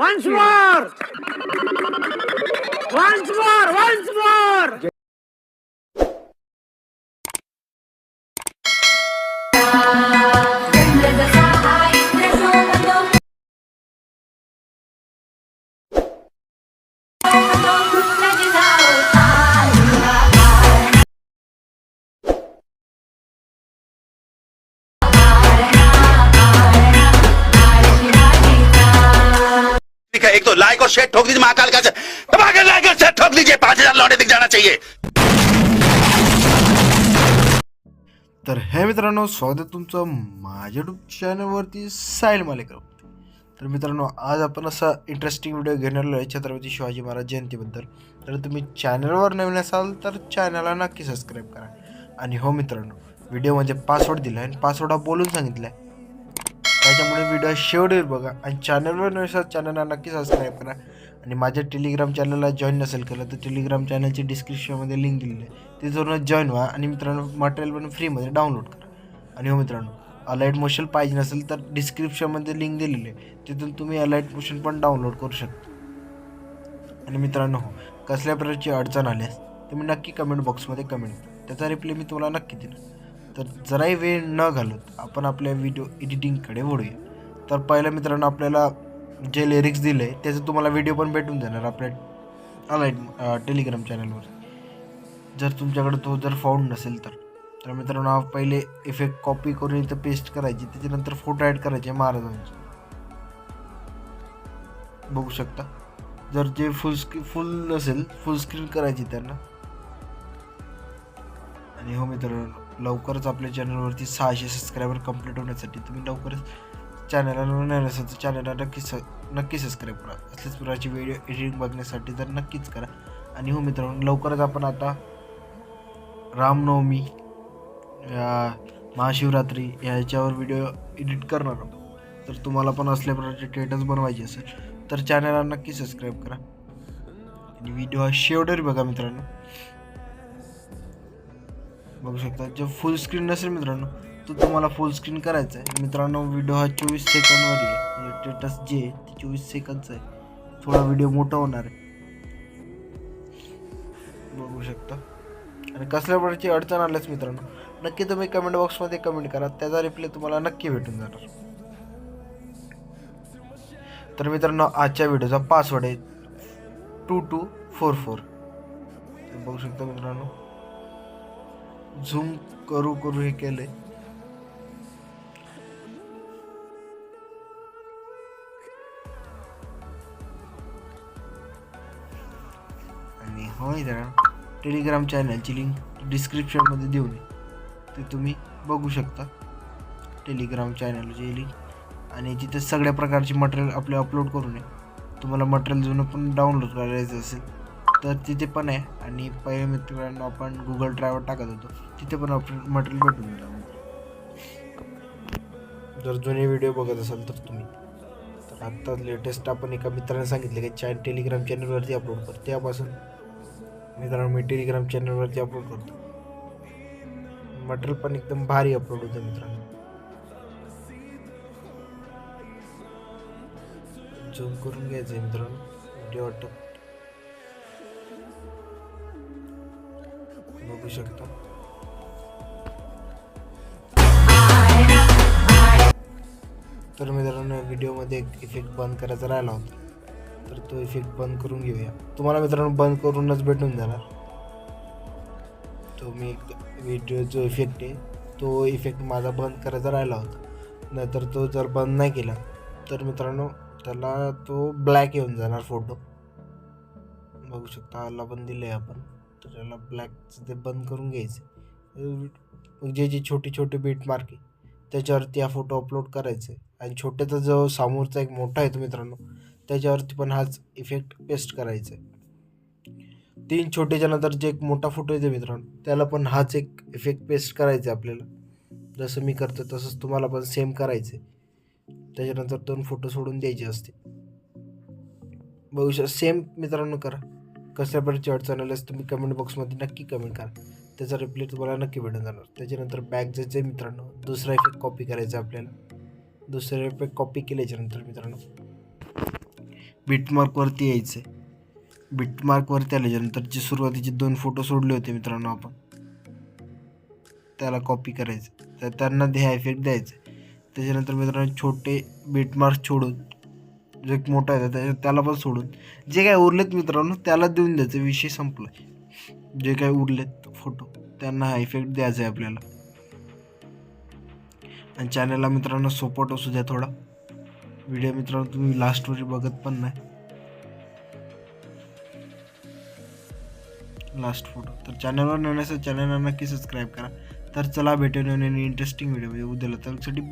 Once more! Once more! Once more! एक तो like और शेयर ठोक दीजिए, महाकाल का दबाकर लाइक और शेयर ठोक दीजिए, 5000 लौटे दिख जाना चाहिए। तर हे मित्रांनो, स्वागत आहे तुमचं माझ्या यूट्यूब चॅनलवरती साहिल मालेकर। तर मित्रांनो, आज आपण असा इंटरेस्टिंग व्हिडिओ घेणार आहे छत्रपती शिवाजी महाराज जयंतीबद्दल। तर तुम्ही चॅनलवर नवीन असाल तर चॅनलला नक्की सबस्क्राईब करा। आणि हो मित्रांनो, व्हिडिओमध्ये पासवर्ड दिला आहे आणि पासवर्ड हा बोलून सांगितला आहे, त्याच्यामुळे व्हिडिओ शेवटवर बघा। आणि चॅनलवर नवीन असाल चॅनलला नक्की सबस्क्राईब करा। आणि माझ्या टेलिग्राम चॅनलला जॉईन नसेल केलं तर टेलिग्राम चॅनलची डिस्क्रिप्शनमध्ये लिंक दिलेली आहे, तिथून जॉईन व्हा। आणि मित्रांनो, मटेरियल पण फ्रीमध्ये डाउनलोड करा। आणि हो मित्रांनो, अलाइट मोशन पाहिजे नसेल तर डिस्क्रिप्शनमध्ये लिंक दिलेली आहे, तिथून तुम्ही अलाइट मोशन पण डाउनलोड करू शकता। आणि मित्रांनो, कसल्या प्रकारची अडचण आल्यास तुम्ही नक्की कमेंट बॉक्समध्ये कमेंट करा, त्याचा रिप्लाय मी तुम्हाला नक्की देणार। तर जराही वेळ न घालवत आपण आपल्या व्हिडिओ एडिटिंगकडे वळूया। तर पहिलं मित्रांनो, आपल्याला जे लिरिक्स दिले त्याचं तुम्हाला व्हिडिओ पण भेटून जाणार आपल्या अलाइट टेलिग्राम चॅनलवर, जर तुमच्याकडे तो जर फाउंड नसेल तर मित्रांनो, पहिले इफेक्ट कॉपी करून इथं पेस्ट करायची, त्याच्यानंतर फोटो ॲड करायचे महाराजांचे, बघू शकता। जर जे फुल नसेल फुल स्क्रीन करायची त्यांना। आणि हो मित्रांनो, लवकरच आपल्या चॅनलवरती 600 सबस्क्रायबर कंप्लीट होण्यासाठी तुम्ही लवकरच चॅनलला नवीन असेल तर चॅनलला नक्की सबस्क्राईब करा। असलेच प्रकारची व्हिडिओ एडिटिंग बघण्यासाठी तर नक्कीच करा। आणि हो मित्रांनो, लवकरच आपण आता रामनवमी, महाशिवरात्री ह्याच्यावर व्हिडिओ एडिट करणार आहोत। तर तुम्हाला पण असल्या प्रकारचे स्टेटस बनवायचे असेल तर चॅनलला नक्की सबस्क्राईब करा आणि व्हिडिओ शेवटवर बघा मित्रांनो, बघू शकता। जर फुल स्क्रीन नसेल मित्रांनो तर तुम्हाला फुल स्क्रीन करायचं आहे। मित्रांनो, व्हिडिओ हा 24 सेकंदवर आहे, स्टेटस जे ते 24 सेकंदचं आहे, थोडा व्हिडिओ मोठा होणार आहे, बघू शकता। आणि कसल्या प्रकारची अडचण आल्यास मित्रांनो नक्की तुम्ही कमेंट बॉक्समध्ये कमेंट करा, त्याचा रिप्लाय तुम्हाला नक्की भेटून जाणार। तर मित्रांनो, आजच्या व्हिडिओचा पासवर्ड आहे 2244। बघू शकता मित्रांनो, झूम करू हे केलंय। आणि हो मित्रांनो, टेलिग्राम चॅनलची लिंक डिस्क्रिप्शनमध्ये देऊन ते तुम्ही बघू शकता, टेलिग्राम चॅनलची लिंक। आणि तिथे सगळ्या प्रकारची मटेरियल आपले अपलोड करून आहे। तुम्हाला मटेरियल जुनं पण डाउनलोड करायचं असेल तर तिथे पण आहे। आणि पहिले मित्रांनो, आपण गुगल ड्राईव्हवर टाकत होतो, तिथे पण आपलं मटेरियल भेटून जाईल। जर जुने व्हिडिओ बघत असाल तर तुम्ही, तर आत्ता लेटेस्ट आपण एका मित्राने सांगितले की टेलिग्राम चॅनलवरती अपलोड कर, त्यापासून मित्रांनो मी टेलिग्राम चॅनलवरती अपलोड करतो। मटेरियल पण एकदम भारी अपलोड होतं मित्रांनो। झूम करून घ्यायचं आहे मित्रांनो, व्हिडिओ वाटतं बघू शकता। तर मित्रांनो, व्हिडिओमध्ये एक इफेक्ट बंद करायचा राहिला होता, तर तो इफेक्ट बंद करून घेऊया। तुम्हाला मित्रांनो बंद करूनच भेटून जाणार। तो मी व्हिडिओ जो इफेक्ट आहे तो इफेक्ट माझा बंद करायचा राहिला होता, नाहीतर तो जर बंद नाही केला तर मित्रांनो त्याला तो ब्लॅक येऊन जाणार फोटो, बघू शकता। आला पण दिले आपण, तर त्याला ब्लॅकचं ते बंद करून घ्यायचं। जे छोटे छोटे बीट मार्क आहे त्याच्यावरती हा फोटो अपलोड करायचा आहे। आणि छोट्याचा जो समोरचा एक मोठा आहे तो मित्रांनो, त्याच्यावरती पण हाच इफेक्ट पेस्ट करायचा आहे। 3 छोटेच्या नंतर जे एक मोठा फोटो येतो मित्रांनो, त्याला पण हाच एक इफेक्ट पेस्ट करायचा आहे आपल्याला। जसं मी करतो तसंच तुम्हाला पण सेम करायचं आहे। त्याच्यानंतर 2 फोटो सोडून द्यायचे असते, बघू शकता। सेम मित्रांनो करा। कसल्या प्रकारची अडचण आल्यास तुम्ही कमेंट बॉक्समध्ये नक्की कमेंट करा, त्याचा रिप्लाय तुम्हाला नक्की भेटून जाणार। त्याच्यानंतर बॅक जायचं आहे मित्रांनो, दुसरा इफेक्ट कॉपी करायचा आपल्याला। दुसरा इफेक्ट कॉपी केल्याच्यानंतर मित्रांनो बिटमार्कवरती यायचं आहे. बिटमार्कवरती आल्याच्यानंतर जे सुरुवातीचे 2 फोटो सोडले होते मित्रांनो आपण, त्याला कॉपी करायचं, तर त्यांना ह्या इफेक्ट द्यायचं. त्याच्यानंतर मित्रांनो छोटे बिटमार्क सोडून, जो एक मोठा आहे त्याला पण सोडून, जे काय उरलेत मित्रांनो त्याला देऊन द्यायचं, विषय संपला. जे काय उरलेत फोटो त्यांना हा इफेक्ट द्यायचा आहे आपल्याला. आणि चॅनलला मित्रांनो सपोर्ट असू द्या थोडा. व्हिडिओ मित्रांनो तुम्ही लास्टवर बघत पण नाही, लास्ट फोटो. तर चॅनलवर नवीन असेल चॅनलला नक्की सबस्क्राईब करा. तर चला भेटून इंटरेस्टिंग व्हिडिओ उद्याला. त्यासाठी बाय.